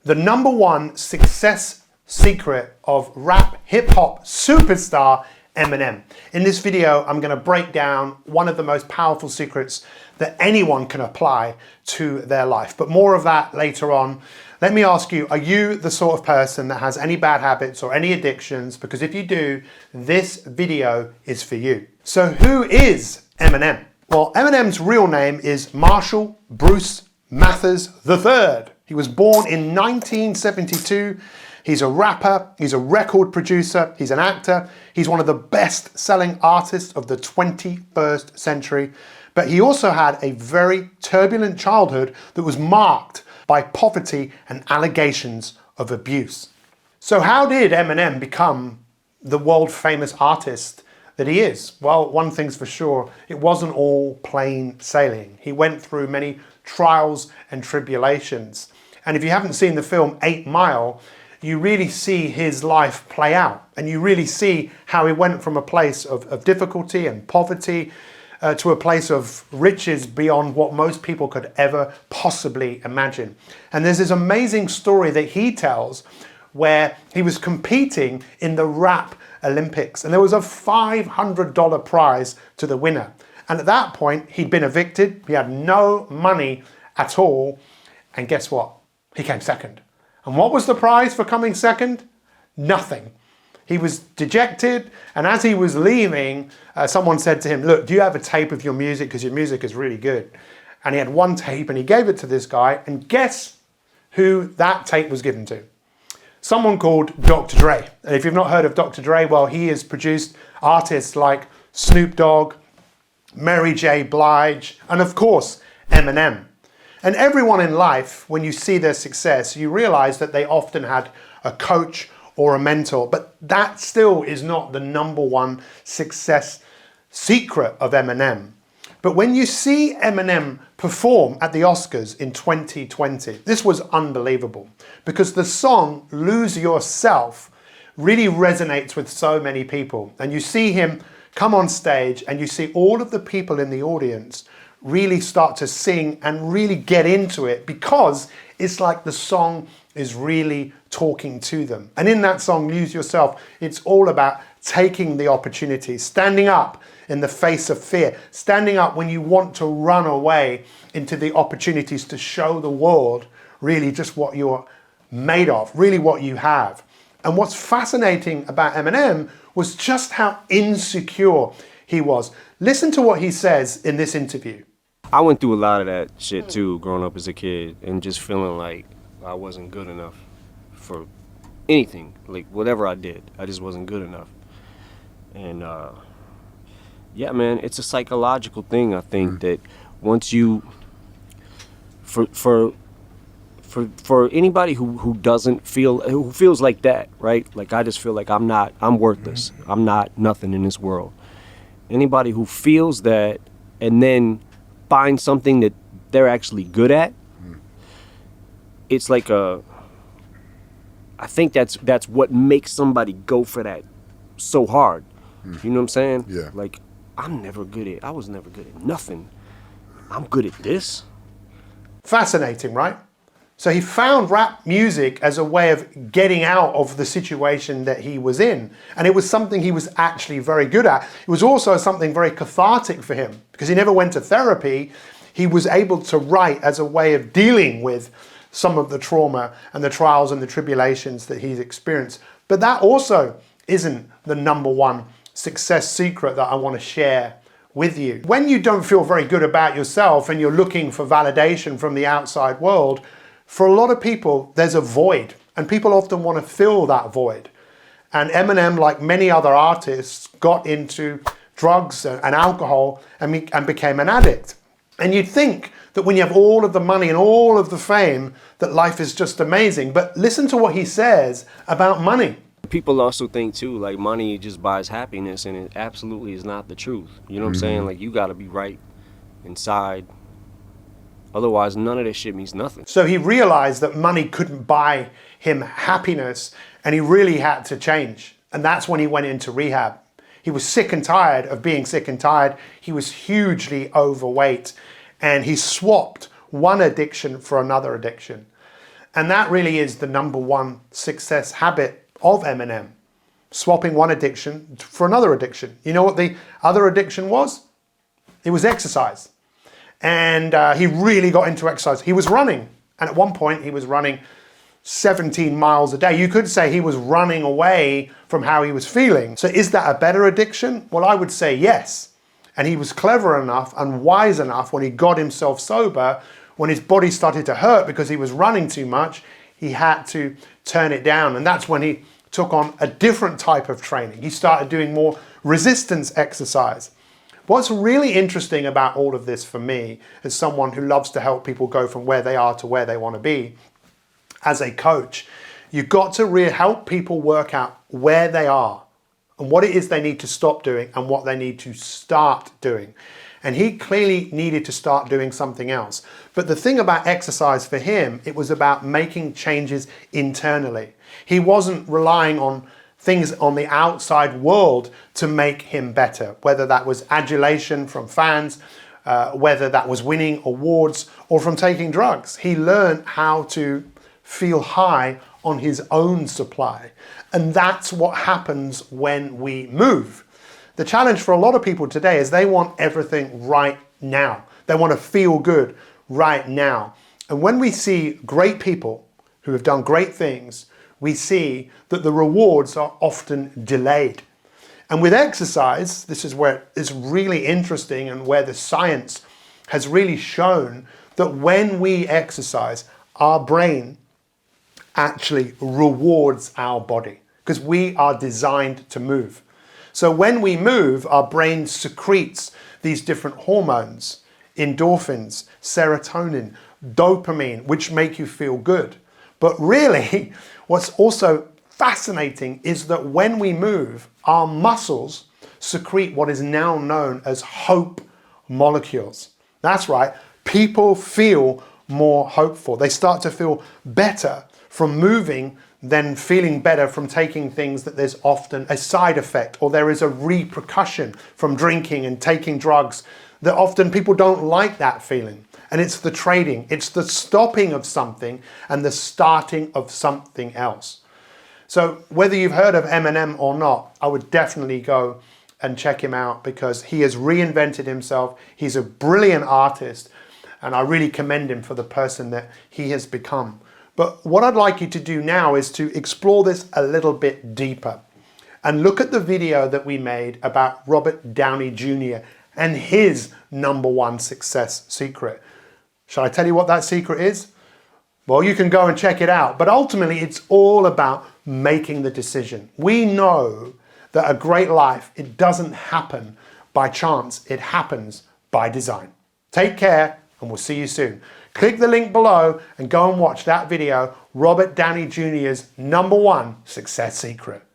the #1 success secret of rap hip-hop superstar Eminem. In this video, I'm going to break down one of the most powerful secrets that anyone can apply to their life. But more of that later on. Let me ask you, are you the sort of person that has any bad habits or any addictions? Because if you do, this video is for you. So who is Eminem? Well, Eminem's real name is Marshall Bruce Mathers III. He was born in 1972. He's a rapper, he's a record producer, he's an actor, he's one of the best-selling artists of the 21st century. But he also had a very turbulent childhood that was marked by poverty and allegations of abuse. So how did Eminem become the world-famous artist that he is? Well, one thing's for sure, it wasn't all plain sailing. He went through many trials and tribulations. And if you haven't seen the film 8 Mile, you really see his life play out. And you really see how he went from a place of difficulty and poverty to a place of riches beyond what most people could ever possibly imagine. And there's this amazing story that he tells where he was competing in the rap Olympics. And there was a $500 prize to the winner. And at that point, he'd been evicted. He had no money at all. And guess what? He came second. And what was the prize for coming second? Nothing. He was dejected, and as he was leaving, someone said to him, look, do you have a tape of your music? Because your music is really good. And he had one tape, and he gave it to this guy, and guess who that tape was given to? Someone called Dr. Dre. And if you've not heard of Dr. Dre, well, he has produced artists like Snoop Dogg, Mary J. Blige, and of course, Eminem. And everyone in life, when you see their success, you realize that they often had a coach or a mentor, but that still is not the #1 success secret of Eminem. But when you see Eminem perform at the Oscars in 2020, this was unbelievable because the song Lose Yourself really resonates with so many people. And you see him come on stage and you see all of the people in the audience really start to sing and really get into it because it's like the song is really talking to them. And in that song, Lose Yourself, it's all about taking the opportunity, standing up in the face of fear, standing up when you want to run away into the opportunities to show the world really just what you're made of, really what you have. And what's fascinating about Eminem was just how insecure he was. Listen to what he says in this interview. I went through a lot of that shit too, growing up as a kid, and just feeling like I wasn't good enough for anything, like whatever I did, I just wasn't good enough. And yeah, man, it's a psychological thing. I think that once you, for anybody who doesn't feel, who feels like that, right? Like I just feel like I'm worthless. I'm not nothing in this world. Anybody who feels that and then find something that they're actually good at, it's like I think that's what makes somebody go for that so hard. You know what I'm saying? Yeah. Like I was never good at nothing. I'm good at this. Fascinating, right? So he found rap music as a way of getting out of the situation that he was in. And it was something he was actually very good at. It was also something very cathartic for him because he never went to therapy. He was able to write as a way of dealing with some of the trauma and the trials and the tribulations that he's experienced. But that also isn't the #1 success secret that I want to share with you. When you don't feel very good about yourself and you're looking for validation from the outside world, for a lot of people, there's a void, and people often want to fill that void. And Eminem, like many other artists, got into drugs and alcohol and became an addict. And you'd think that when you have all of the money and all of the fame, that life is just amazing. But listen to what he says about money. People also think too, like money just buys happiness, and it absolutely is not the truth. You know what I'm saying? Like you gotta be right inside. Otherwise, none of this shit means nothing. So he realized that money couldn't buy him happiness, and he really had to change. And that's when he went into rehab. He was sick and tired of being sick and tired. He was hugely overweight, and he swapped one addiction for another addiction. And that really is the number one success habit of Eminem. Swapping one addiction for another addiction. You know what the other addiction was? It was exercise. And he really got into exercise. He was running. And at one point he was running 17 miles a day. You could say he was running away from how he was feeling. So is that a better addiction? Well, I would say yes. And he was clever enough and wise enough when he got himself sober, when his body started to hurt because he was running too much, he had to turn it down. And that's when he took on a different type of training. He started doing more resistance exercise. What's really interesting about all of this for me, as someone who loves to help people go from where they are to where they want to be, as a coach, you've got to really help people work out where they are and what it is they need to stop doing and what they need to start doing. And he clearly needed to start doing something else. But the thing about exercise for him, it was about making changes internally. He wasn't relying on things on the outside world to make him better, whether that was adulation from fans, whether that was winning awards or from taking drugs. He learned how to feel high on his own supply. And that's what happens when we move. The challenge for a lot of people today is they want everything right now. They want to feel good right now. And when we see great people who have done great things, we see that the rewards are often delayed. And with exercise, this is where it's really interesting and where the science has really shown that when we exercise, our brain actually rewards our body because we are designed to move. So when we move, our brain secretes these different hormones, endorphins, serotonin, dopamine, which make you feel good. But really, what's also fascinating is that when we move, our muscles secrete what is now known as hope molecules. That's right, people feel more hopeful. They start to feel better from moving than feeling better from taking things that there's often a side effect or there is a repercussion from drinking and taking drugs, that often people don't like that feeling. And it's the trading, it's the stopping of something and the starting of something else. So whether you've heard of Eminem or not, I would definitely go and check him out because he has reinvented himself. He's a brilliant artist and I really commend him for the person that he has become. But what I'd like you to do now is to explore this a little bit deeper and look at the video that we made about Robert Downey Jr. and his number one success secret. Shall I tell you what that secret is? Well, you can go and check it out. But ultimately, it's all about making the decision. We know that a great life, it doesn't happen by chance. It happens by design. Take care, and we'll see you soon. Click the link below and go and watch that video, Robert Downey Jr.'s number one success secret.